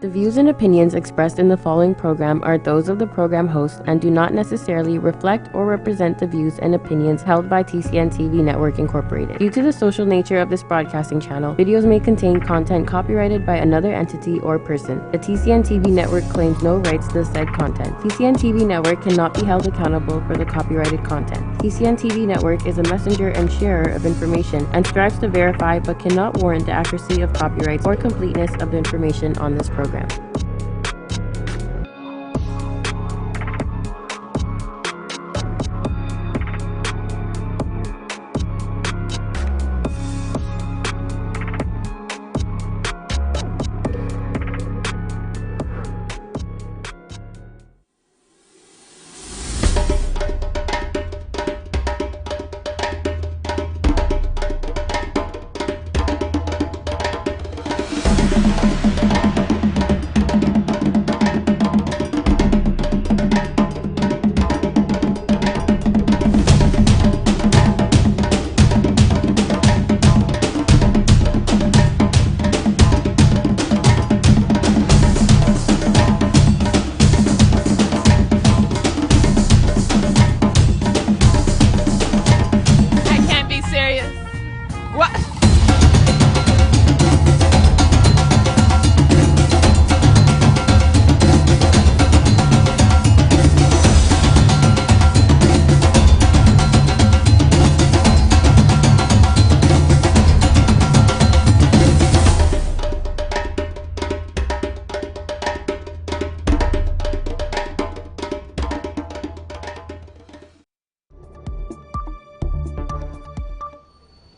The views and opinions expressed in the following program are those of the program host and do not necessarily reflect or represent the views and opinions held by TCN TV Network Incorporated. Due to the social nature of this broadcasting channel, videos may contain content copyrighted by another entity or person. The TCN TV Network claims no rights to the said content. TCN TV Network cannot be held accountable for the copyrighted content. TCN TV Network is a messenger and sharer of information and strives to verify but cannot warrant the accuracy of copyrights or completeness of the information on this program.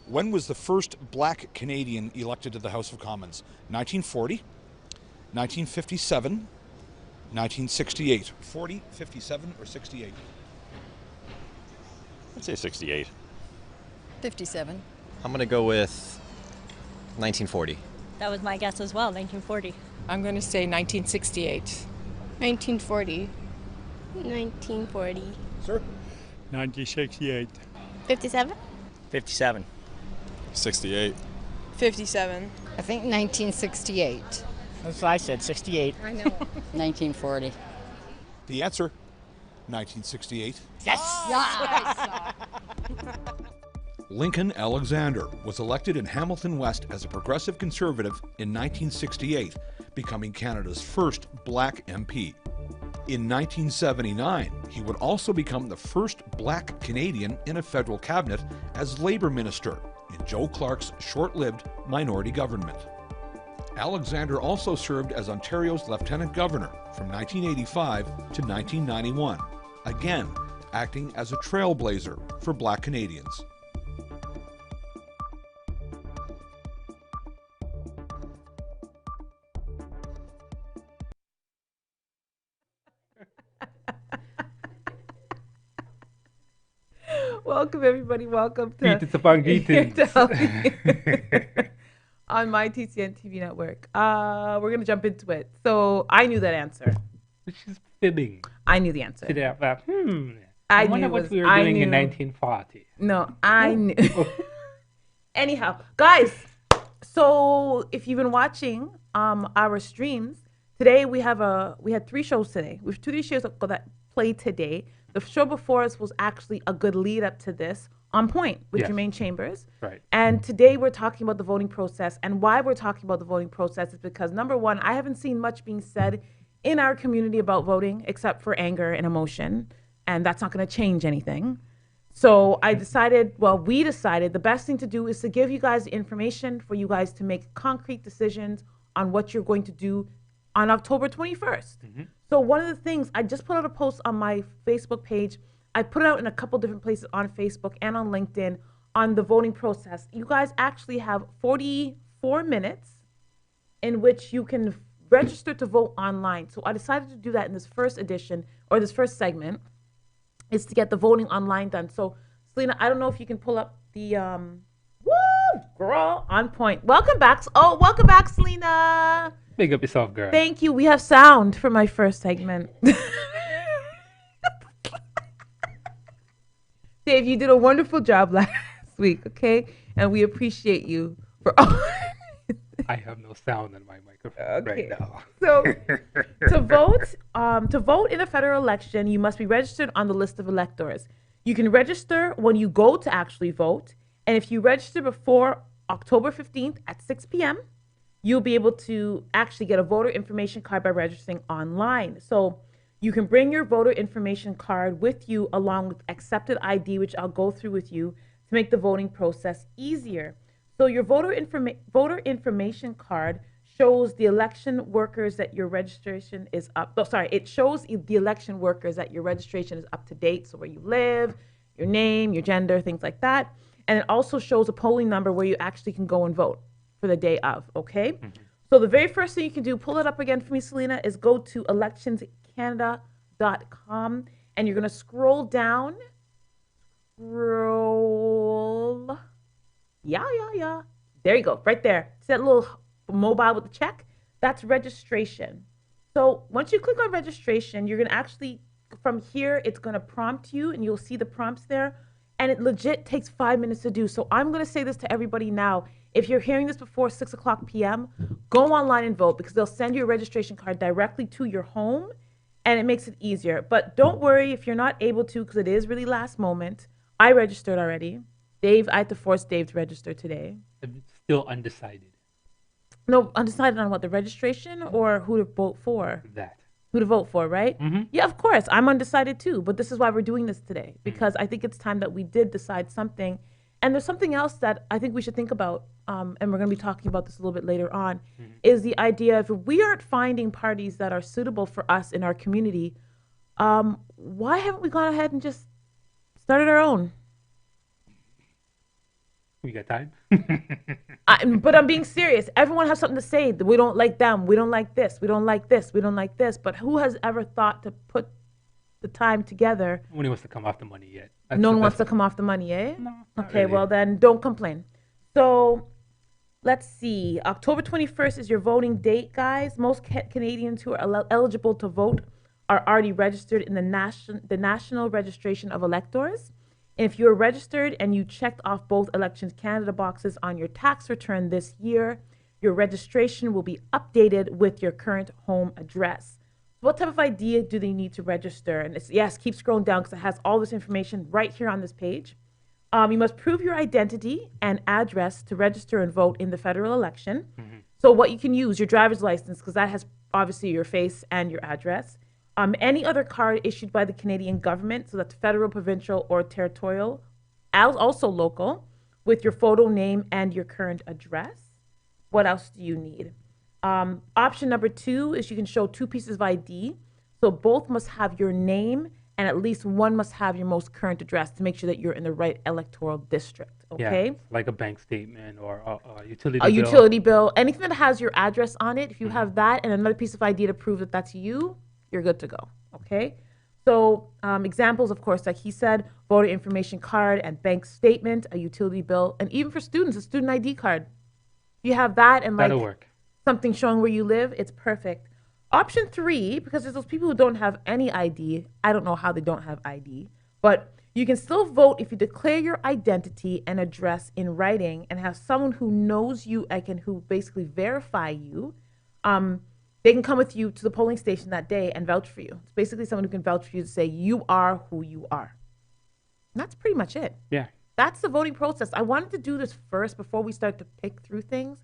When was the first black Canadian elected to the House of Commons? 1940, 1957, 1968. 40, 57, or 68? I'd say 68. 57. I'm going to go with 1940. That was my guess as well, 1940. I'm going to say 1968. 1940. 1940. Sir? 1968. 57. 57. 68. 57. I think 1968. That's what I said, 68. I know. 1940. The answer, 1968. Yes! Lincoln Alexander was elected in Hamilton West as a progressive conservative in 1968, becoming Canada's first black MP. In 1979, he would also become the first black Canadian in a federal cabinet as Labour Minister in Joe Clark's short-lived minority government. Alexander also served as Ontario's Lieutenant Governor from 1985 to 1991, again acting as a trailblazer for black Canadians. Welcome, everybody. Welcome to on my TCN TV network. We're going to jump into it. So I knew that answer. She's fibbing. I knew the answer. I wonder what we were doing in 1940. No, I knew. Anyhow, guys, so if you've been watching our streams, today we had 3 shows today. We have 2 shows that played today. The show before us was actually a good lead up to this, On Point with Jermaine Chambers. Right. And today we're talking about the voting process. And why we're talking about the voting process is because, number one, I haven't seen much being said in our community about voting except for anger and emotion. And that's not going to change anything. So we decided the best thing to do is to give you guys the information for you guys to make concrete decisions on what you're going to do on October 21st. Mm-hmm. So one of the things, I just put out a post on my Facebook page. I put it out in a couple different places on Facebook and on LinkedIn on the voting process. You guys actually have 44 minutes in which you can register to vote online. So I decided to do that in this first edition, or this first segment, is to get the voting online done. So Selena, I don't know if you can pull up the, girl, On Point. Welcome back. Oh, welcome back, Selena. Big up yourself, girl. Thank you. We have sound for my first segment. Dave, you did a wonderful job last week, okay? And we appreciate you for all. I have no sound on my microphone right now. So to vote in a federal election, you must be registered on the list of electors. You can register when you go to actually vote, and if you register before October 15th at 6 p.m., you'll be able to actually get a voter information card by registering online. So you can bring your voter information card with you along with accepted ID, which I'll go through with you to make the voting process easier. So your voter information card shows the election workers that your registration is up. Oh, sorry, it shows the election workers that your registration is up to date. So where you live, your name, your gender, things like that. And it also shows a polling number where you actually can go and vote for the day of, okay? So the very first thing you can do, pull it up again for me, Selena, is go to electionscanada.com and you're gonna scroll down. Yeah. There you go, right there. See that little mobile with the check? That's registration. So once you click on registration, you're gonna actually, from here, it's gonna prompt you and you'll see the prompts there. And it legit takes 5 minutes to do. So I'm gonna say this to everybody now. If you're hearing this before 6 o'clock p.m., go online and vote because they'll send you a registration card directly to your home and it makes it easier. But don't worry if you're not able to because it is really last moment. I registered already. Dave, I had to force Dave to register today. I'm still undecided. No, undecided on what, the registration or who to vote for? That. Who to vote for, right? Mm-hmm. Yeah, of course. I'm undecided too, but this is why we're doing this today because I think it's time that we did decide something. And there's something else that I think we should think about, and we're going to be talking about this a little bit later on, is the idea of if we aren't finding parties that are suitable for us in our community, why haven't we gone ahead and just started our own? We got time. But I'm being serious. Everyone has something to say. We don't like them. We don't like this. We don't like this. We don't like this. But who has ever thought to put the time together? Nobody wants to come off the money yet. No one wants to come off the money, eh? No. Okay, Really. well then don't complain. So let's see. October 21st is your voting date, guys. Most Canadians who are eligible to vote are already registered in the National Registration of Electors. And if you're registered and you checked off both Elections Canada boxes on your tax return this year, your registration will be updated with your current home address. What type of ID do they need to register? And yes, keep scrolling down because it has all this information right here on this page. You must prove your identity and address to register and vote in the federal election. So what you can use, your driver's license, because that has obviously your face and your address. Any other card issued by the Canadian government, so that's federal, provincial, or territorial, also local, with your photo, name, and your current address. What else do you need? Option number 2 is you can show 2 pieces of ID. So both must have your name and at least one must have your most current address to make sure that you're in the right electoral district, okay? Yeah, like a bank statement or a utility bill. A utility bill, anything that has your address on it, if you have that and another piece of ID to prove that that's you, you're good to go, okay? So examples, of course, like he said, voter information card and bank statement, a utility bill, and even for students, a student ID card. You have that and that'll work. Something showing where you live, it's perfect. Option 3, because there's those people who don't have any ID. I don't know how they don't have ID, but you can still vote if you declare your identity and address in writing and have someone who knows you and who basically verify you. They can come with you to the polling station that day and vouch for you. It's basically someone who can vouch for you to say you are who you are. And that's pretty much it. Yeah. That's the voting process. I wanted to do this first before we start to pick through things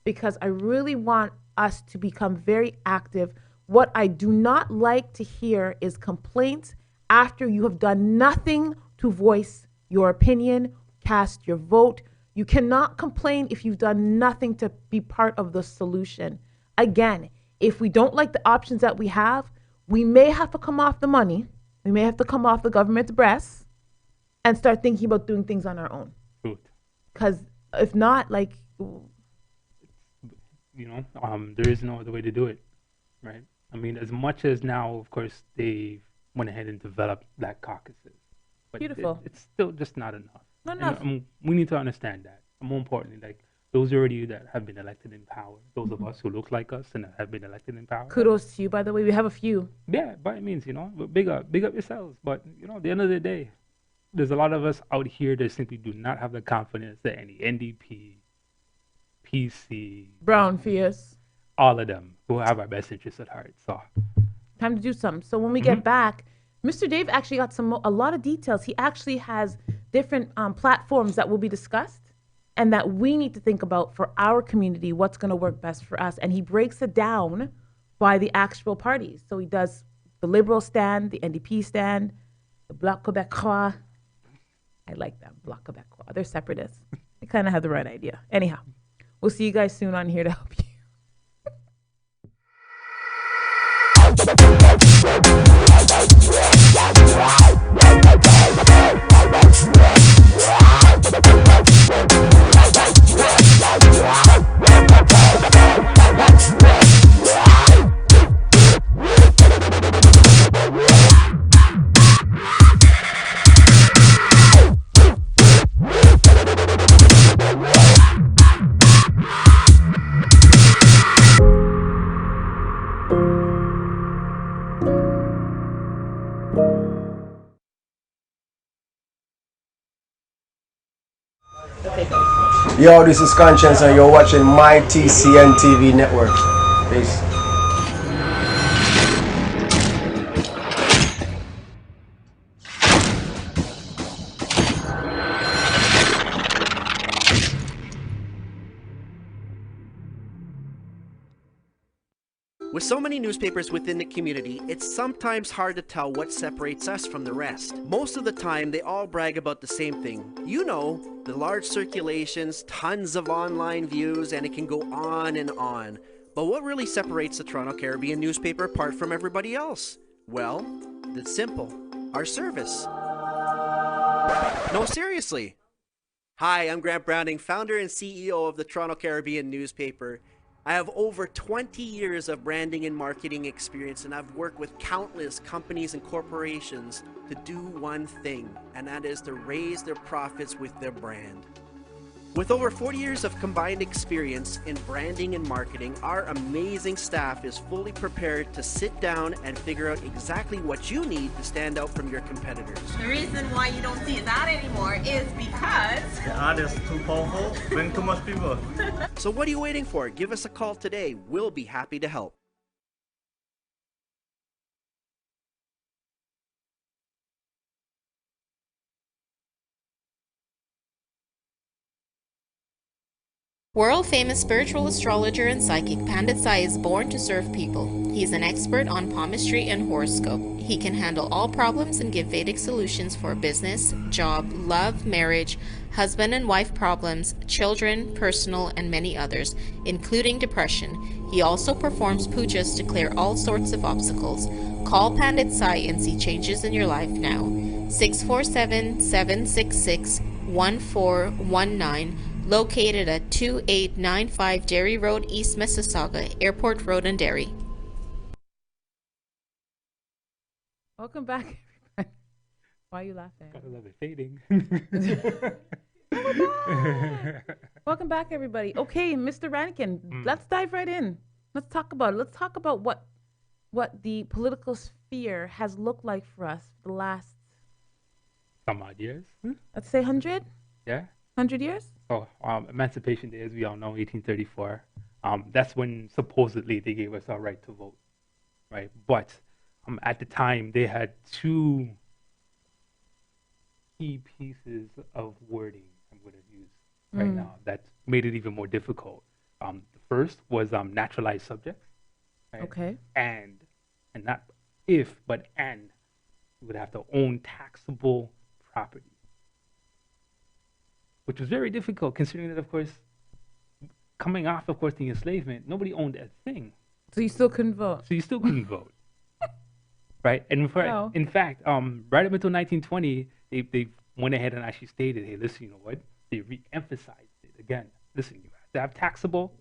because I really want us to become very active. What I do not like to hear is complaints after you have done nothing to voice your opinion, cast your vote. You cannot complain if you've done nothing to be part of the solution. Again, if we don't like the options that we have, we may have to come off the money. We may have to come off the government's breasts and start thinking about doing things on our own. Because if not, like... there is no other way to do it, right? I mean, as much as now, of course, they went ahead and developed black caucuses. But beautiful. It's still just not enough. Not enough. We need to understand that. And more importantly, like, those are you that have been elected in power. Those of us who look like us and have been elected in power. Kudos to you, by the way. We have a few. Yeah, by means, big up yourselves. But, at the end of the day, there's a lot of us out here that simply do not have the confidence that any NDP, PC, Brown fierce. all of them who have our best interests at heart. So Time to do something. So when we get back, Mr. Dave actually got a lot of details. He actually has different platforms that will be discussed and that we need to think about for our community, what's going to work best for us. And he breaks it down by the actual parties. So he does the Liberal stand, the NDP stand, the Bloc Québécois. I like that, Bloc Québécois. They're separatists. They kind of have the right idea. Anyhow, we'll see you guys soon on Here to Help You. Yo, this is Conscience and you're watching my TCN TV network. Peace. With so many newspapers within the community, it's sometimes hard to tell what separates us from the rest. Most of the time, they all brag about the same thing. You know, the large circulations, tons of online views, and it can go on and on. But what really separates the Toronto Caribbean newspaper apart from everybody else? Well, it's simple. Our service. No, seriously. Hi, I'm Grant Browning, founder and CEO of the Toronto Caribbean newspaper. I have over 20 years of branding and marketing experience, and I've worked with countless companies and corporations to do one thing, and that is to raise their profits with their brand. With over 40 years of combined experience in branding and marketing, our amazing staff is fully prepared to sit down and figure out exactly what you need to stand out from your competitors. The reason why you don't see that anymore is because the ad is too powerful, bring too much people. So what are you waiting for? Give us a call today. We'll be happy to help. World-famous spiritual astrologer and psychic Pandit Sai is born to serve people. He is an expert on palmistry and horoscope. He can handle all problems and give Vedic solutions for business, job, love, marriage, husband and wife problems, children, personal, and many others, including depression. He also performs pujas to clear all sorts of obstacles. Call Pandit Sai and see changes in your life now. 647-766-1419. Located at 2895 Derry Road, East Mississauga, Airport Road and Derry. Welcome back, everybody. Why are you laughing? Gotta love it fading. Welcome back, everybody. Okay, Mr. Rankin, let's dive right in. Let's talk about it. Let's talk about what the political sphere has looked like for us the last some odd years. Let's say 100? Yeah. 100 years? So, Emancipation Day, as we all know, 1834. That's when supposedly they gave us our right to vote, right? But at the time, they had two key pieces of wording I'm going to use right now that made it even more difficult. The first was naturalized subjects, right? Okay. And not if, but and you would have to own taxable property, which was very difficult considering that, of course, coming off, of course, the enslavement, nobody owned a thing. So you still couldn't vote? Vote. Right? And in fact, right up until 1920, they went ahead and actually stated, hey, listen, you know what? They re-emphasized it again. Listen, you have to have taxable,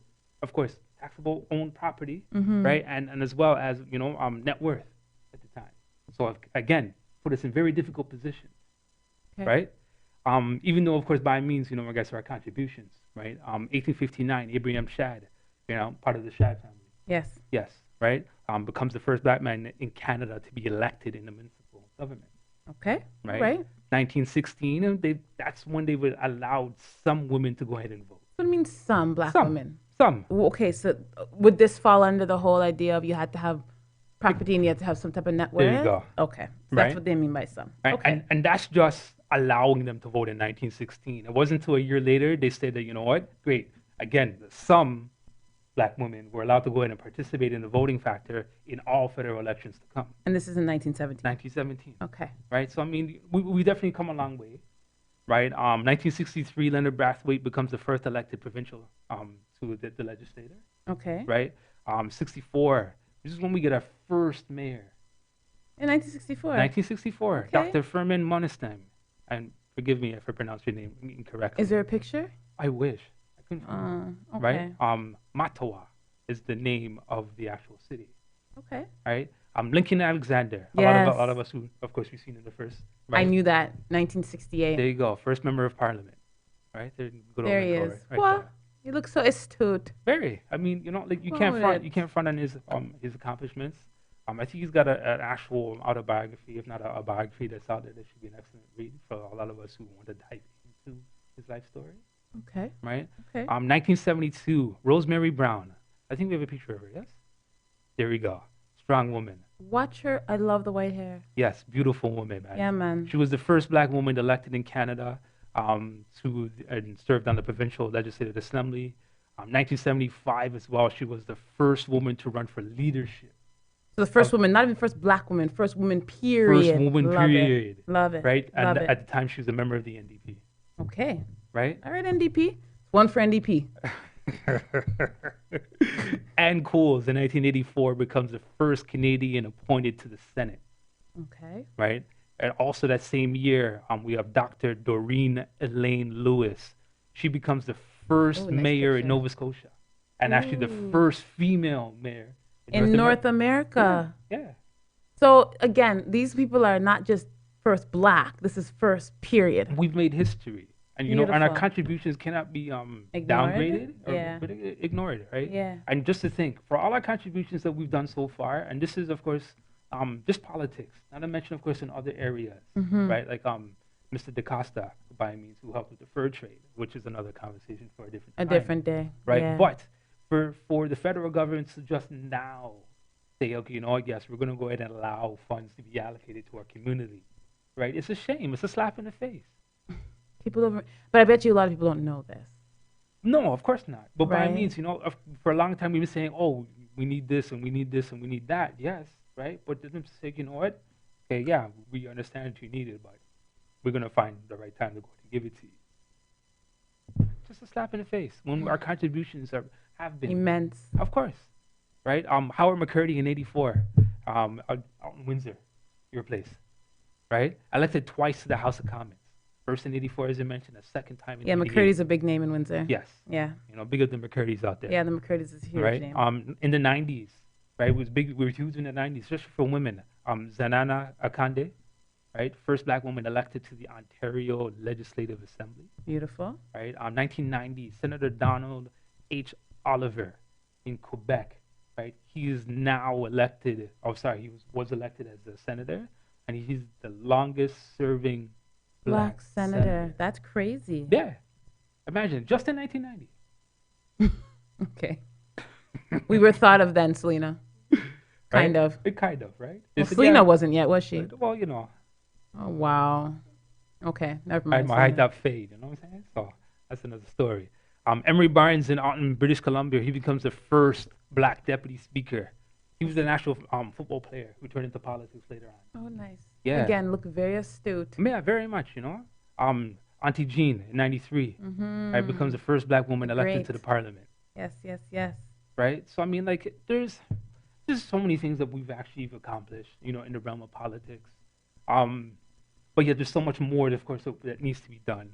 of course, taxable owned property, right? And as well as, net worth at the time. So again, put us in very difficult positions, right? Even though, of course, by means, in regards to our contributions, right? 1859, Abraham Shad, part of the Shad family. Yes, right? Becomes the first black man in Canada to be elected in the municipal government. Okay, right. 1916, that's when they would allowed some women to go ahead and vote. But I mean, mean some black women? Some. Okay, so would this fall under the whole idea of you had to have property and you had to have some type of net worth? There you go. Okay, so Right. that's what they mean by some. Right? Okay. And that's just allowing them to vote in 1916. It wasn't until a year later they said that, you know what, great. Again, some black women were allowed to go in and participate in the voting factor in all federal elections to come. And this is in 1917. 1917. Okay. Right? So, I mean, we definitely come a long way. Right? 1963, Leonard Brathwaite becomes the first elected provincial to the legislature. Okay. Right? 64, this is when we get our first mayor. In 1964. 1964, Okay. Dr. Furman Monestam. And forgive me if I pronounce your name incorrectly. Is there a picture? I wish. I couldn't find it. Okay. Right? Mattawa is the name of the actual city. Okay. Right? Lincoln Alexander. Yes. A lot of us who, of course, we've seen in the first. I knew that. 1968. There you go. First member of parliament. Right? Good old There he Nico, is. Right Well, there. you look so astute. Very. I mean, you know, like you Well, can't front. it- You can't front on his accomplishments. I think he's got an actual autobiography, if not a biography that's out there that should be an excellent read for a lot of us who want to dive into his life story. Okay. Right? Okay. 1972, Rosemary Brown. I think we have a picture of her, yes? There we go. Strong woman. Watch her. I love the white hair. Yes, beautiful woman, man. Yeah, man. She was the first black woman elected in Canada and served on the provincial legislative assembly. 1975 as well, she was the first woman to run for leadership. So the first woman, not even first black woman, first woman, period. First woman, Love period. It. Love it. Right? And Love it. at the time, she was a member of the NDP. Okay. Right? All right, NDP. One for NDP. Ann Coles in 1984 becomes the first Canadian appointed to the Senate. Okay. Right? And also that same year, we have Dr. Doreen Elaine Lewis. She becomes the first nice mayor in picture. Nova Scotia, and actually the first female mayor In North America. Yeah. So again, these people are not just first black. This is first period. We've made history, and you know, and our Beautiful. contributions cannot be Ignored? downgraded or Yeah. ignored, right? Yeah. And just to think, for all our contributions that we've done so far, and this is of course just politics, not to mention of course in other areas, Mhm. right? Like Mr. DaCosta, by means, who helped with the fur trade, which is another conversation for a different time. different day, right? yeah. But for the federal government to just now say, okay, you know what, yes, we're going to go ahead and allow funds to be allocated to our community, right? It's a shame. It's a slap in the face. People don't, but I bet you a lot of people don't know this. No, of course not. But by Right. means, you know, for a long time we've been saying, oh, we need this and we need this and we need that. Yes, right? But then to say, you know what? Okay, yeah, we understand that you need it, but we're going to find the right time to go ahead and give it to you. Just a slap in the face when our contributions have been Immense. Of course, right? Howard McCurdy in '84, out in Windsor, your place, right? Elected twice to the House of Commons. First in '84, as I mentioned, a second time in Yeah, 88. McCurdy's a big name in Windsor. Yes. Yeah. You know, bigger than McCurdy's out there. Yeah, the McCurdy's is a huge right? name. In the '90s, right? It was big. We were huge in the '90s, especially for women. Zanana Akande, right? First black woman elected to the Ontario Legislative Assembly. Beautiful. Right? 1990, Senator Donald H. Oliver in Quebec, right? He is now elected. Oh, sorry, he was elected as a senator, and he's the longest serving Black senator. That's crazy. Yeah, imagine just in 1990. Okay. We were thought of then, Selena. Kind Right? of. Kind of, right? Well, It's- Selena yeah. wasn't yet, was she? Well, you know, Oh wow. Okay, never I mind. might Selena. that fade. You know what I'm saying? So that's another story. Emery Barnes in British Columbia, he becomes the first black deputy speaker. He was an actual football player who turned into politics later on. Oh, nice. Yeah. Again, look very astute. Yeah, very much, you know. Auntie Jean in '93, right, becomes the first black woman elected Great. to the parliament, Yes, yes, yes. right? So I mean, like, there's so many things that we've actually accomplished, you know, in the realm of politics. But yet there's so much more, of course, that needs to be done,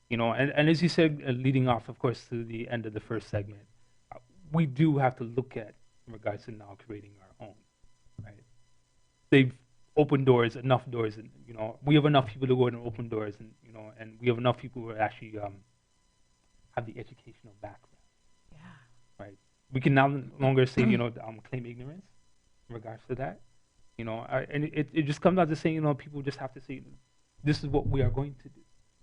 you know. And as you said, leading off, of course, to the end of the first segment, we do have to look at in regards to now creating our own, right? They've opened doors, enough doors, and you know, we have enough people to go in and open doors, and you know, and we have enough people who actually have the educational background. Yeah. Right. We can no longer say, you know, claim ignorance in regards to that. You know, and it just comes out to saying, you know, people just have to say, this is what we are going to do.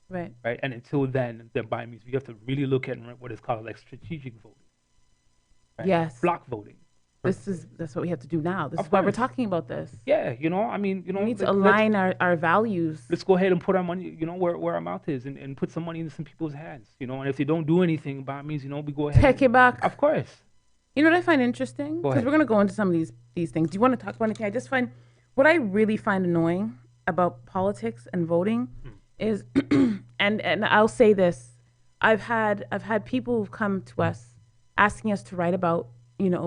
Right. Right. And until then by means we have to really look at what is called like strategic voting. Right? Yes. Block voting. That's what we have to do now. This Of is why we're course. talking about this. Yeah, I mean, We need to align our values. Let's go ahead and put our money, where our mouth is, and put some money in some people's hands, and if they don't do anything, by means, we go ahead. Take it back. Of course. You know what I find interesting? Because we're going to go into some of these things. Do you want to talk about anything? I just find, what I really find annoying about politics and voting is, and I'll say this, I've had people who've come to us asking us to write about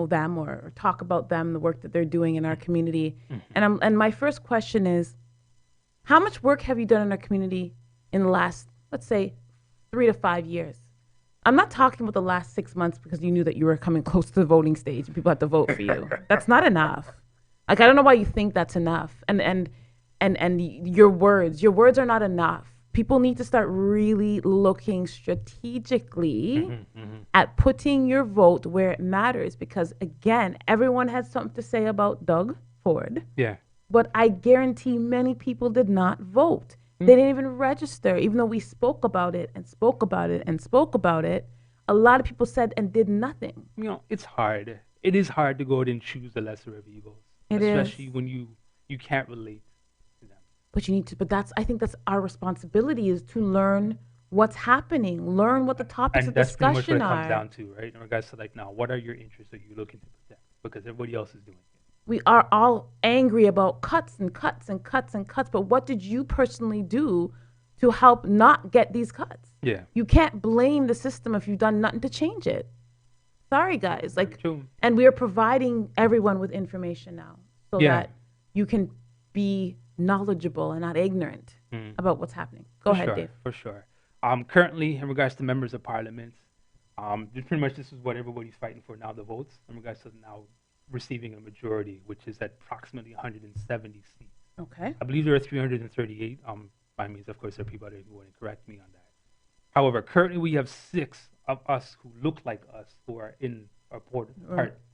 them or talk about them, the work that they're doing in our community. And my first question is, how much work have you done in our community in the last, let's say, 3 to 5 years? I'm not talking about the last 6 months because you knew that you were coming close to the voting stage and people had to vote for you. That's not enough. Like, I don't know why you think that's enough. And your words are not enough. People need to start really looking strategically at putting your vote where it matters, because again, everyone has something to say about Doug Ford. Yeah. But I guarantee many people did not vote. They didn't even register, even though we spoke about it and spoke about it and spoke about it. A lot of people said and did nothing. It's hard. It is hard to go out and choose the lesser of evils. It is. Especially when you can't relate. But you need to. But I think that's our responsibility, is to learn what's happening, learn what the topics of discussion are. And that's pretty much what it comes down to, right? In regards to now, what are your interests that you're looking to protect? Because everybody else is doing it. We are all angry about cuts and cuts and cuts and cuts. But what did you personally do to help not get these cuts? Yeah. You can't blame the system if you've done nothing to change it. Sorry, guys. And we are providing everyone with information now, so that you can be knowledgeable and not ignorant about what's happening. Go ahead, Dave. For sure. Currently, in regards to members of parliament, pretty much this is what everybody's fighting for now, the votes, in regards to now receiving a majority, which is at approximately 170 seats. Okay. I believe there are 338. By means, of course, there are people out there who want to correct me on that. However, currently we have 6 of us who look like us who are in our part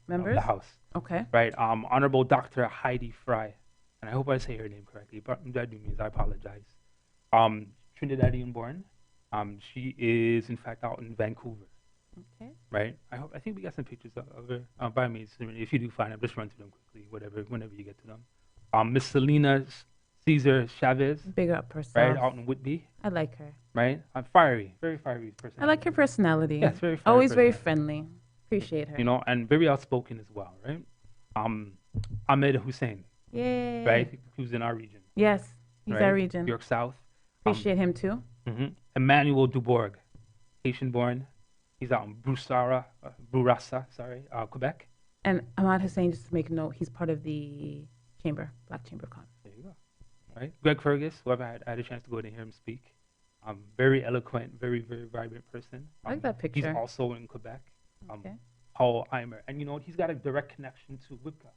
members of the House. Okay. Right. Honorable Dr. Heidi Fry. And I hope I say her name correctly, but that means I apologize. Trinidadian born. She is in fact out in Vancouver. Okay. Right. I think we got some pictures of her. By me, if you do find them, just run through them quickly, whenever you get to them. Miss Selena Cesar Chavez. Big up herself. Right, out in Whitby. I like her. Right. Fiery, very fiery person. I like her personality. Yes, very fiery. Always very friendly. Appreciate her. And very outspoken as well, right? Ahmed Hussein. Yay. Right, who's in our region. Yes, he's our region. York South. Appreciate him too. Emmanuel Dubourg, Haitian-born. He's out in Bourassa, Quebec. And Ahmad Hussein, just to make a note, he's part of the Black Chamber Con. There you go. Right, Greg Fergus, who I had a chance to go in and hear him speak. Very eloquent, very, very vibrant person. I like that picture. He's also in Quebec. Okay. Paul Eimer, and he's got a direct connection to WIPCA.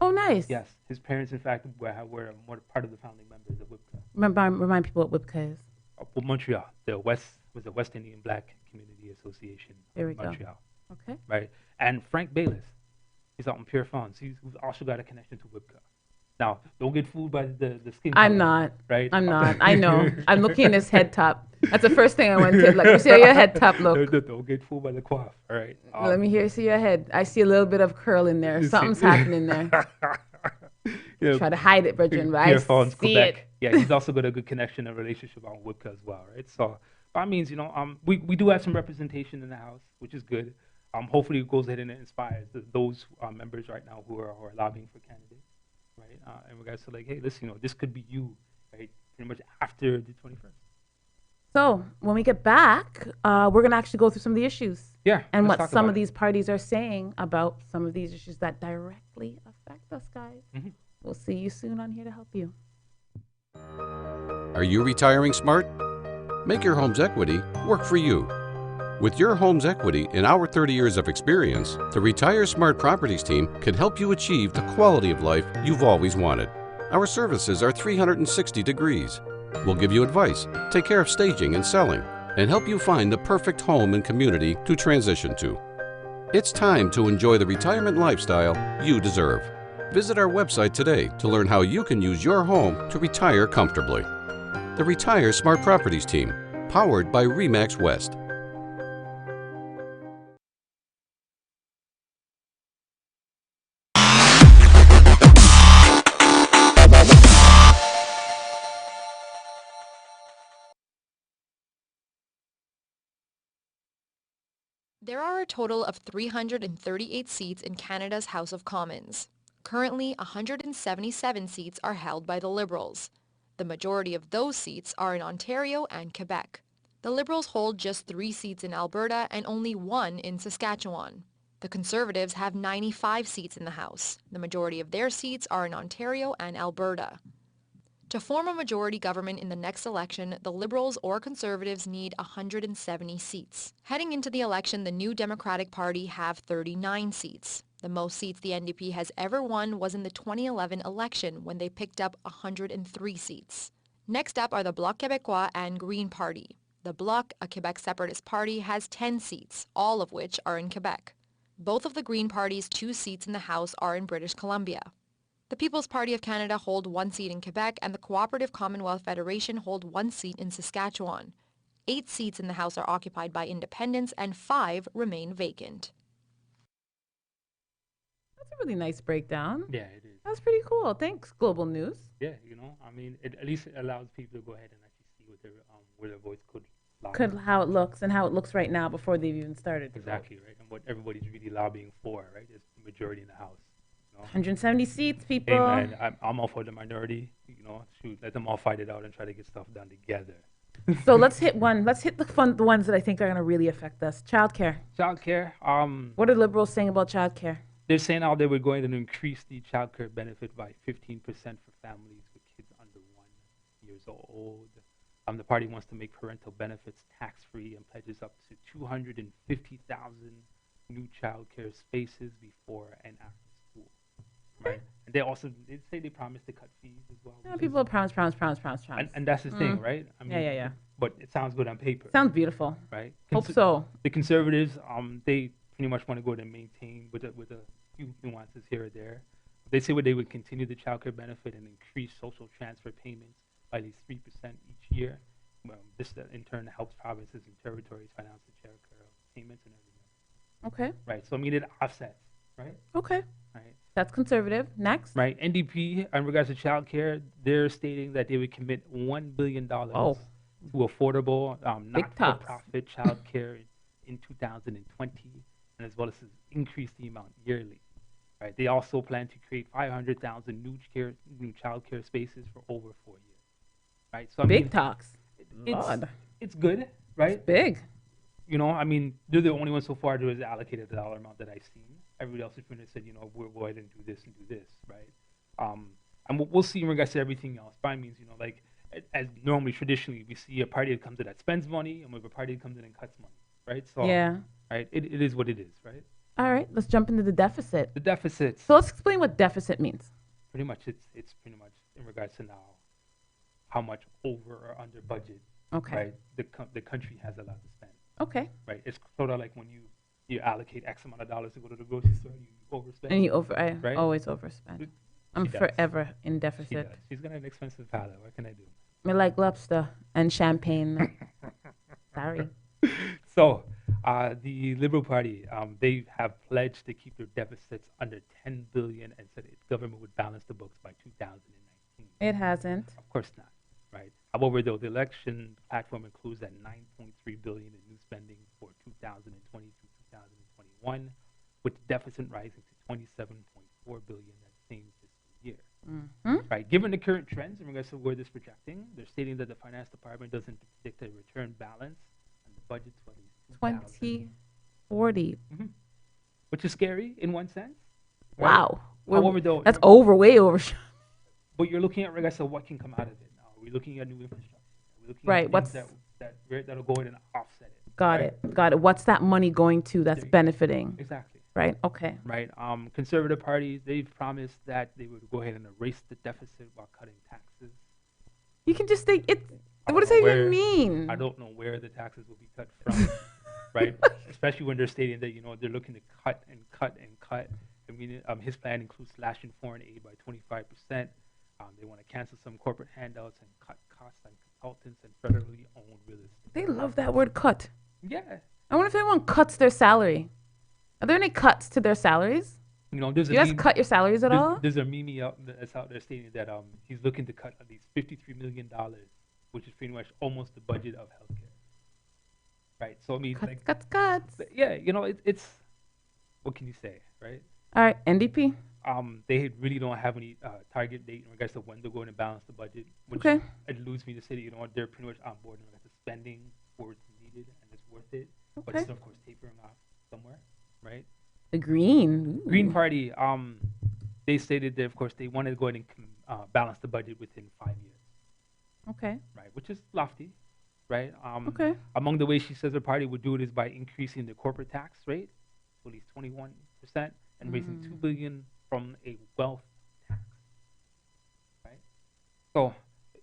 Oh, nice. Yes, his parents, in fact, were more part of the founding members of WIPCA. Remind people what WIPCA is. Montreal, the West Indian Black Community Association. There we Montreal. Go. Okay. Right, and Frank Bayless, he's out in Pierre Fonds. He's also got a connection to WIPCA. Now, don't get fooled by the skin color. I'm not. Right? I'm not. I know. I'm looking at his head top. That's the first thing I went to. Like, you see how your head top look. Don't get fooled by the coif. All right. Let me see your head. I see a little bit of curl in there. Something's happening there. Try to hide it, Brethren, but I see Quebec. it. Yeah, he's also got a good connection and relationship on WIPCA as well, right? So that means, we do have some representation in the House, which is good. Hopefully it goes ahead and inspires those members right now who are lobbying for candidates, right? In regards to hey, listen, this could be you, right? Pretty much after the 21st. So when we get back, we're going to actually go through some of the issues. Yeah. And what some of these parties are saying about some of these issues that directly affect us, guys. We'll see you soon on here to help you. Are you retiring smart? Make your home's equity work for you. With your home's equity and our 30 years of experience, the Retire Smart Properties team can help you achieve the quality of life you've always wanted. Our services are 360 degrees. We'll give you advice, take care of staging and selling, and help you find the perfect home and community to transition to. It's time to enjoy the retirement lifestyle you deserve. Visit our website today to learn how you can use your home to retire comfortably. the Retire Smart Properties team, powered by RE/MAX West. There are a total of 338 seats in Canada's House of Commons. Currently, 177 seats are held by the Liberals. The majority of those seats are in Ontario and Quebec. The Liberals hold just 3 seats in Alberta and only 1 in Saskatchewan. The Conservatives have 95 seats in the House. The majority of their seats are in Ontario and Alberta. To form a majority government in the next election, the Liberals or Conservatives need 170 seats. Heading into the election, the New Democratic Party have 39 seats. The most seats the NDP has ever won was in the 2011 election when they picked up 103 seats. Next up are the Bloc Québécois and Green Party. The Bloc, a Quebec separatist party, has 10 seats, all of which are in Quebec. Both of the Green Party's 2 seats in the House are in British Columbia. The People's Party of Canada hold 1 seat in Quebec, and the Cooperative Commonwealth Federation hold 1 seat in Saskatchewan. 8 seats in the House are occupied by independents, and 5 remain vacant. That's a really nice breakdown. Yeah, it is. That's pretty cool. Thanks, Global News. Yeah, I mean, at least it allows people to go ahead and actually see what where their voice could lie. How it looks and how it looks right now before they've even started. Exactly, right? And what everybody's really lobbying for, right, is the majority in the House. 170 seats, people. Hey, man, I'm all for the minority. Shoot, let them all fight it out and try to get stuff done together. So let's hit one. Let's hit the ones that I think are going to really affect us. Childcare. Childcare. What are Liberals saying about childcare? They're saying how they were going to increase the childcare benefit by 15% for families with kids under 1 year old. The party wants to make parental benefits tax-free and pledges up to 250,000 new childcare spaces before and after school. Right. And they say they promise to cut fees as well. Yeah, people promise. And that's the thing, right? I mean, yeah. But it sounds good on paper. Sounds beautiful. Right. Hope so. The Conservatives, they pretty much want to go ahead and maintain with a few nuances here or there. They say they would continue the child care benefit and increase social transfer payments by at least 3% each year. This in turn helps provinces and territories finance the child care payments and everything. Okay. Right. So I mean, it offsets. Right. Okay. Right. That's conservative. Next. Right. NDP, in regards to child care, they're stating that they would commit $1 billion to affordable, not-for-profit child care in 2020, and as well as increase the amount yearly. Right. They also plan to create 500,000 new child care spaces for over 4 years. Right. So I mean, talks. It's good. Right. It's big. I mean, they're the only ones so far who has allocated the dollar amount that I've seen. Everybody else has said, we'll go ahead and do this, right? And we'll see in regards to everything else. By means, like as normally traditionally we see a party that comes in that spends money, and we have a party that comes in and cuts money, right? So yeah, right, it is what it is, right? All right, let's jump into the deficit. The deficit. So let's explain what deficit means. Pretty much, it's pretty much in regards to now how much over or under budget. Okay. Right. The country has allowed to spend. Okay. Right. It's sort of like when you allocate X amount of dollars to go to the grocery store, you overspend. And I right? always overspend. I'm forever in deficit. She's got an expensive palate. What can I do? I like lobster and champagne. Sorry. So, the Liberal Party, they have pledged to keep their deficits under $10 billion and said its government would balance the books by 2019. It hasn't. Of course not. Right. However, though, the election platform includes that $9.3 billion in new spending for 2020 to 2021, with the deficit rising to $27.4 billion that same fiscal year. Mm-hmm. Right. Given the current trends in regards to where this is projecting, they're stating that the finance department doesn't predict a return balance on the budget to at least 2040, which is scary in one sense. Right? Wow. However, though, that's way over. But you're looking at regards to what can come out of it. We're looking at new infrastructure. We're looking right. At What's that'll go in and offset it. Got it. What's that money going to that's benefiting? Exactly. Right. Okay. Right. Conservative parties, they've promised that they would go ahead and erase the deficit while cutting taxes. You can just think it. What does that even mean? I don't know where the taxes will be cut from. Right. Especially when they're stating that they're looking to cut and cut and cut. I mean, his plan includes slashing foreign aid by 25%. They want to cancel some corporate handouts and cut costs on consultants, and federally owned real estate. They love that word cut. Yeah. I wonder if anyone cuts their salary. Are there any cuts to their salaries? You know, there's Do you guys cut your salaries at all? There's a meme that's out there stating that he's looking to cut at least $53 million, which is pretty much almost the budget of healthcare. Right. So I mean, cuts. Yeah, you know, it's what can you say, right? All right, NDP. They really don't have any target date in regards to when they're going to balance the budget, which Okay. alludes me to say that, you know what, they're pretty much on board in regards to spending where it's needed and it's worth it, but Okay. it's of course tapering off somewhere, right? The Green. Ooh. Green Party, they stated that of course they wanted to go ahead and balance the budget within 5 years. Okay. Right, which is lofty, right? Okay. Among the ways she says her party would do it is by increasing the corporate tax rate to at least 21% and raising $2 billion from a wealth tax. Right. So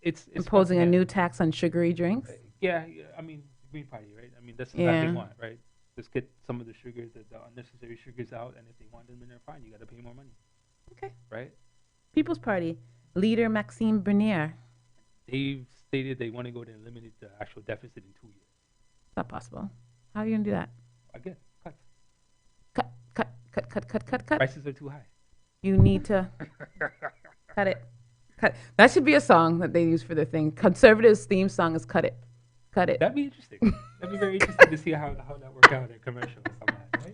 it's Imposing a new tax on sugary drinks. Yeah, I mean Green Party, right? I mean that's what Yeah. they want, right? Just get some of the sugars, the unnecessary sugars out, and if they want them in there, fine. You got to pay more money. Okay. Right. People's Party leader Maxime Bernier. They've stated they want to go to eliminate the actual deficit in 2 years. Not possible. How are you gonna do that? Again, cuts. Cut. Prices are too high. You need to cut it. Cut. That should be a song that they use for their thing. Conservatives' theme song is "Cut It." Cut it. That'd be interesting. That'd be very interesting to see how that worked out in a commercial or something like that,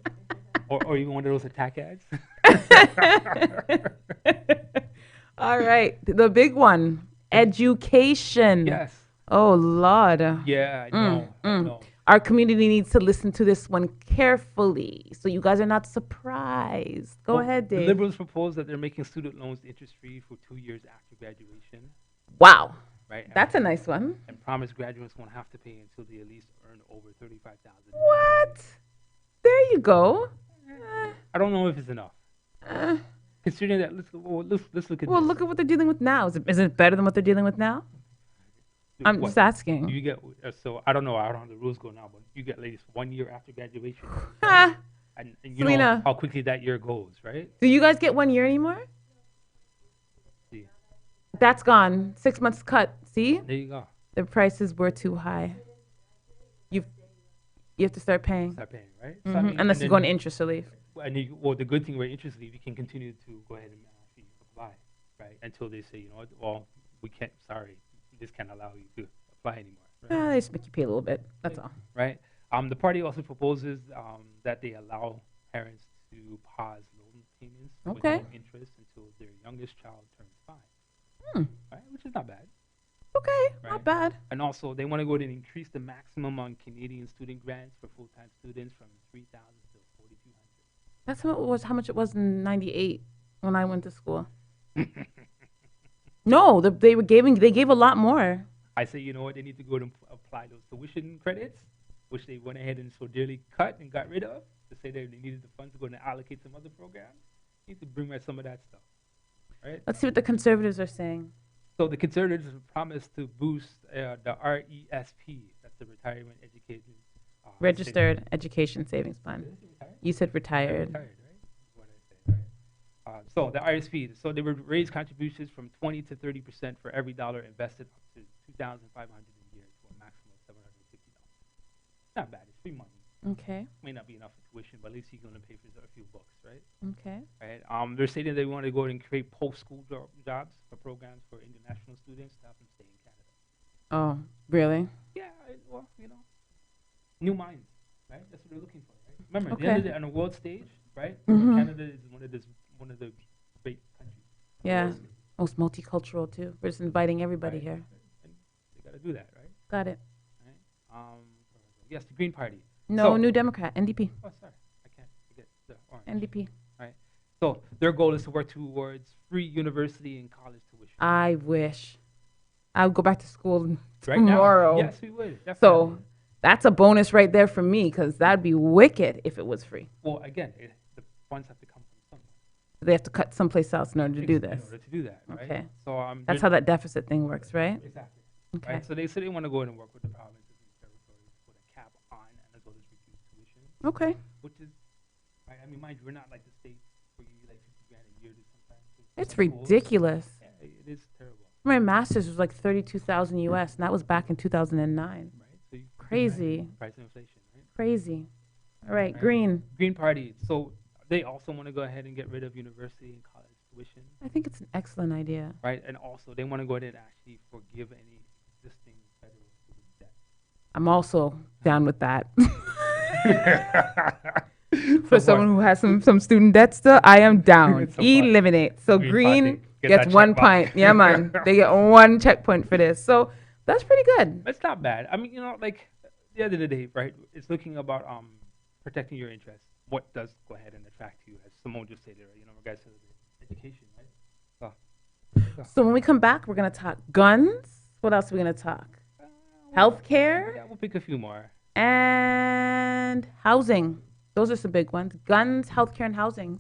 right? Or even one of those attack ads. All right, the big one, education. Yes. Oh Lord. Yeah, I know. Our community needs to listen to this one carefully, so you guys are not surprised. Go ahead, Dave. The Liberals propose that they're making student loans interest-free for 2 years after graduation. Wow. Right. That's a nice one. And promise graduates won't have to pay until they at least earn over $35,000. What? There you go. I don't know if it's enough. Considering that, let's look at Well, this. look at what they're dealing with now. Is it better than what they're dealing with now? I'm just asking. You get so I don't know how the rules go now, but you get at least 1 year after graduation. And you know Selena. how quickly that year goes, right? Do you guys get 1 year anymore? See. That's gone. 6 months cut. See? There you go. The prices were too high. You have to start paying. Start paying, right? Mhm. So, I mean, Unless and you then go on interest relief. And the good thing with interest relief, you can continue to go ahead and actually apply, right? Until they say, you know what, well, we can't. Sorry, this can't allow you to apply anymore. Right? They just make you pay a little bit. That's all. Right. The party also proposes that they allow parents to pause loan payments with Okay. no interest until their youngest child turns 5. Right, which is not bad. Okay, Right? not bad. And also, they want to go ahead and increase the maximum on Canadian student grants for full-time students from $3,000 to $4,200. That's how much it was in '98 when I went to school. No, they gave a lot more. I say, you know what, they need to go and apply those tuition credits, which they went ahead and so dearly cut and got rid of, to say that they needed the funds to go and allocate some other programs. They need to bring back some of that stuff, right? Let's see what the conservatives are saying. So the conservatives have promised to boost the RESP, that's the Retirement Education Registered Education Savings Plan. You said retired. Retired, right? What I say, right? So the RSP, so they would raise contributions from 20 to 30% for every dollar invested up to $2,500 a year to a maximum of $750. Not bad. It's free money. Okay. May not be enough for tuition, but at least you're going to pay for a few books, right? Okay. Right. They're stating they want to go ahead and create post-school jobs for programs for international students to help them stay in Canada. Oh, really? Yeah. Well, you know, new minds, right? That's what they're looking for, right? Remember, at the Okay. end of the, on a world stage, right? Mhm. Canada is one of the great countries. Yeah. Most multicultural too. We're just inviting everybody here. And they got to do that, right? Got it. Right. Yes, the Green Party. No, So- New Democrat, NDP. Oh, sorry, I can't forget the orange. NDP. Right. So their goal is to work towards free university and college tuition. I wish. I would go back to school Right now? tomorrow. Yes, we would, So definitely. that's a bonus right there for me, because that'd be wicked if it was free. Well, again, the funds have to come from somewhere. They have to cut someplace else in order to do In this. order to do that, right? Okay. So That's how that deficit thing works, right? Exactly. Okay. Right. So they say they want to go in and work with the provinces and territories to put a cap on and as well as reduce tuition. Okay. Which is, right? I mean, mind you, we're not like the states where you like $50,000 a year to sometimes. It's ridiculous. Yeah, it is terrible. For my master's, it was like 32,000 US, and that was back in 2009. Right. So you Crazy. price of inflation, right? Crazy. All right, Green. Green Party. So they also want to go ahead and get rid of university and college tuition. I think it's an excellent idea. Right, and also they want to go ahead and actually forgive any existing federal student debt. I'm also down with that. For someone who has some student debt still, I am down. Eliminate. So Green gets 1 point. Yeah, man. They get 1 checkpoint for this. So that's pretty good. That's not bad. I mean, like at the end of the day, right? It's looking about protecting your interests. What does go ahead and attract you, as Simone just stated, right? Regards to education, right? So when we come back, we're gonna talk guns. What else are we gonna talk? Healthcare. Yeah, we'll pick a few more. And housing. Those are some big ones. Guns, healthcare, and housing.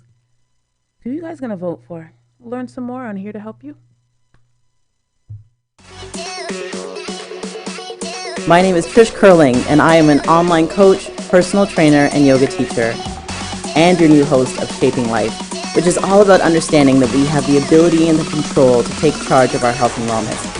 Who are you guys gonna vote for? We'll learn some more on Here to Help You. My name is Trish Curling, and I am an online coach, personal trainer, and yoga teacher, and your new host of Shaping Life, which is all about understanding that we have the ability and the control to take charge of our health and wellness.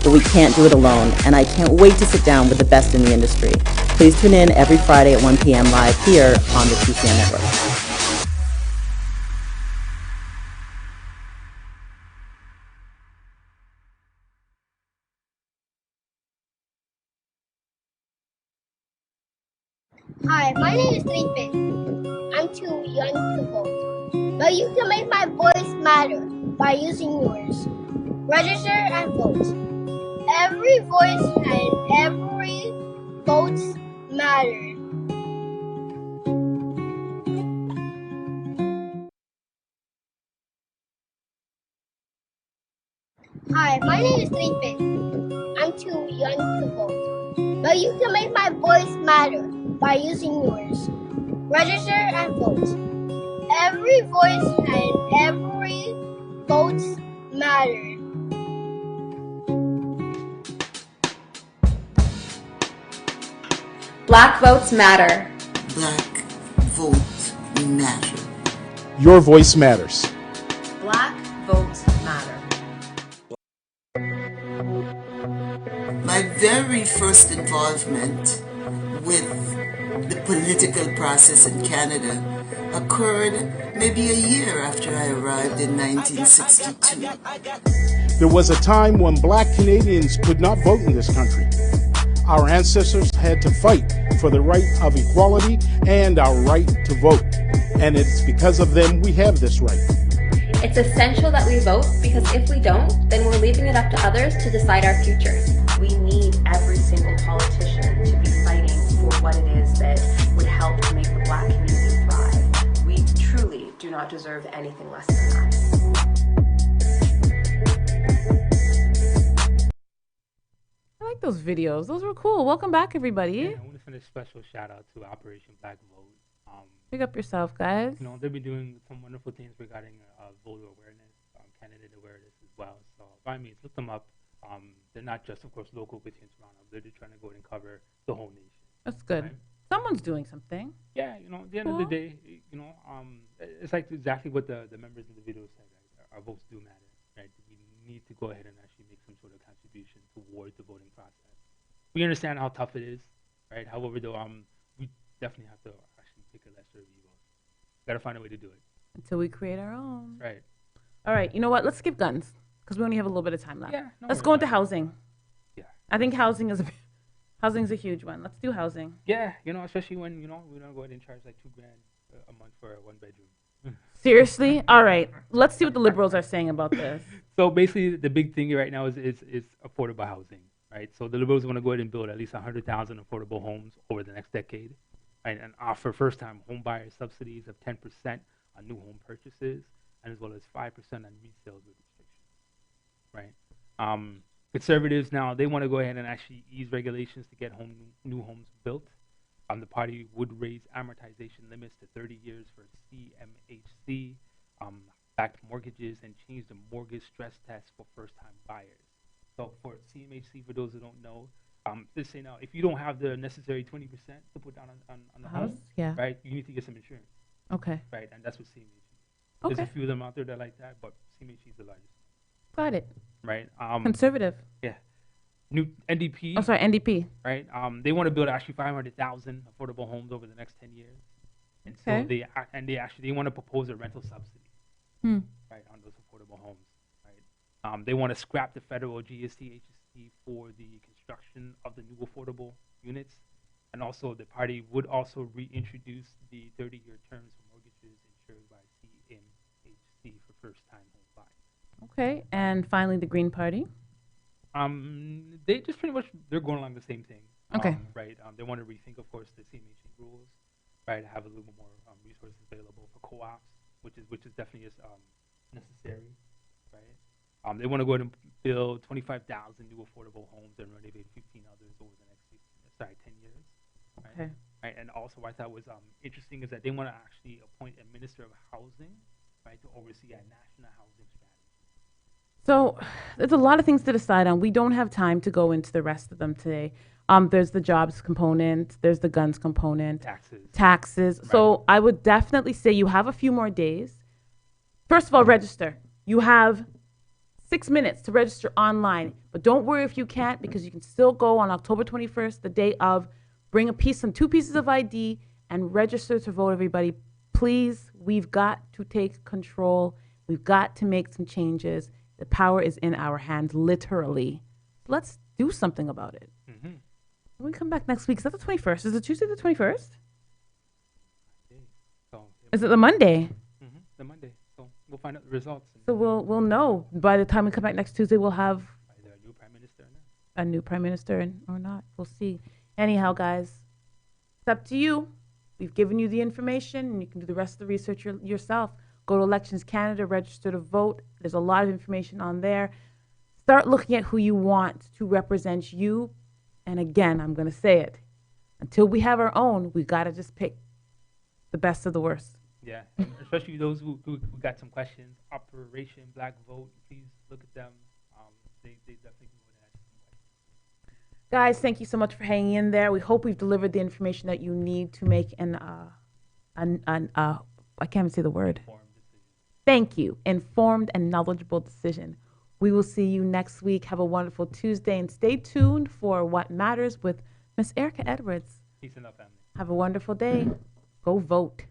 But we can't do it alone, and I can't wait to sit down with the best in the industry. Please tune in every Friday at 1 p.m. live here on the TCN Network. Hi, my name is Sleepin. I'm too young to vote, but you can make my voice matter by using yours. Register and vote. Every voice and every vote matters. Hi, my name is Sleepin. I'm too young to vote, but you can make my voice matter by using yours. Register and vote. Every voice and every vote matters. Black votes matter. Black votes matter. Your voice matters. Black votes matter. My very first involvement with the political process in Canada occurred maybe a year after I arrived in 1962. There was a time when black Canadians could not vote in this country. Our ancestors had to fight for the right of equality and our right to vote. And it's because of them we have this right. It's essential that we vote because if we don't, then we're leaving it up to others to decide our future. We need every single politician to be fighting for what it is that would help to make the black community thrive. We truly do not deserve anything less than that. I like those videos. Those were cool. Welcome back, everybody. Yeah, I want to send a special shout out to Operation Black Vote. Pick up yourself, guys. They've been doing some wonderful things regarding voter awareness, candidate awareness as well. So by means, look them up. They're not just, of course, local within Toronto. They're just trying to go and cover the whole nation. That's good. Right? Someone's doing something. Yeah, at the end of the day, it's like exactly what the members in the video said. Right? Our votes do matter. Right? We need to go ahead and actually make some sort of contribution towards the voting process. We understand how tough it is, right? However, though, we definitely have to actually pick a lesser of evils. Got to find a way to do it until we create our own. Right. All right. You know what? Let's skip guns because we only have a little bit of time left. Yeah. Let's go into housing. Yeah. I think housing's a huge one. Let's do housing. Yeah. Especially when we don't go ahead and charge like $2,000 a month for a 1-bedroom. Seriously? All right. Let's see what the liberals are saying about this. So basically, the big thing right now is affordable housing. Right. So the liberals want to go ahead and build at least 100,000 affordable homes over the next decade. Right, and offer first-time home buyer subsidies of 10% on new home purchases, and as well as 5% on resales with restrictions. Right. Conservatives now they want to go ahead and actually ease regulations to get new homes built. The party would raise amortization limits to 30 years for CMHC backed mortgages and change the mortgage stress test for first-time buyers. So for CMHC, for those who don't know. Just say now, if you don't have the necessary 20% to put down on the house, yeah, right, you need to get some insurance. Okay. Right, and that's what CMHC is. There's Okay. a few of them out there that like that, but CMHC is the largest. Got it. Right. Conservative. Yeah. New NDP. Oh, sorry, NDP. Right. They want to build actually 500,000 affordable homes over the next 10 years, and so Okay. they want to propose a rental subsidy. Hmm. Right, on those affordable homes. Right. They want to scrap the federal GST HST for the construction of the new affordable units, and also the party would also reintroduce the 30-year terms for mortgages insured by CMHC for first-time home buyers. Okay. And finally, the Green Party. They just pretty much they're going along the same thing. Okay. Right. They want to rethink, of course, the CMHC rules. Right. Have a little bit more resources available for co-ops, which is definitely necessary. Right. They want to go ahead and build 25,000 new affordable homes and renovate 15 others over the next 10 years. Right? Okay. Right. And also, what I thought was interesting is that they want to actually appoint a minister of housing, right, to oversee a national housing strategy. So there's a lot of things to decide on. We don't have time to go into the rest of them today. There's the jobs component. There's the guns component. Taxes. Right. So I would definitely say you have a few more days. First of all, register. You have 6 minutes to register online. But don't worry if you can't, because you can still go on October 21st, the day of. Bring and 2 pieces of ID and register to vote, everybody. Please, we've got to take control. We've got to make some changes. The power is in our hands, literally. Let's do something about it. Mm-hmm. When we come back next week, is that the 21st? Is it Tuesday the 21st? Is it the Monday? Mm-hmm. The Monday. So we'll find out the results. So we'll know. By the time we come back next Tuesday, we'll have either a new prime minister or not. A new prime minister or not. We'll see. Anyhow, guys, it's up to you. We've given you the information, and you can do the rest of the research yourself. Go to Elections Canada, register to vote. There's a lot of information on there. Start looking at who you want to represent you. And again, I'm going to say it. Until we have our own, we got to just pick the best of the worst. Yeah, and especially those who got some questions. Operation Black Vote, please look at them. They definitely can go ahead. Guys, thank you so much for hanging in there. We hope we've delivered the information that you need to make I can't even say the word. Thank you. Informed and knowledgeable decision. We will see you next week. Have a wonderful Tuesday, and stay tuned for What Matters with Miss Erica Edwards. Peace and love, family. Have a wonderful day. Go vote.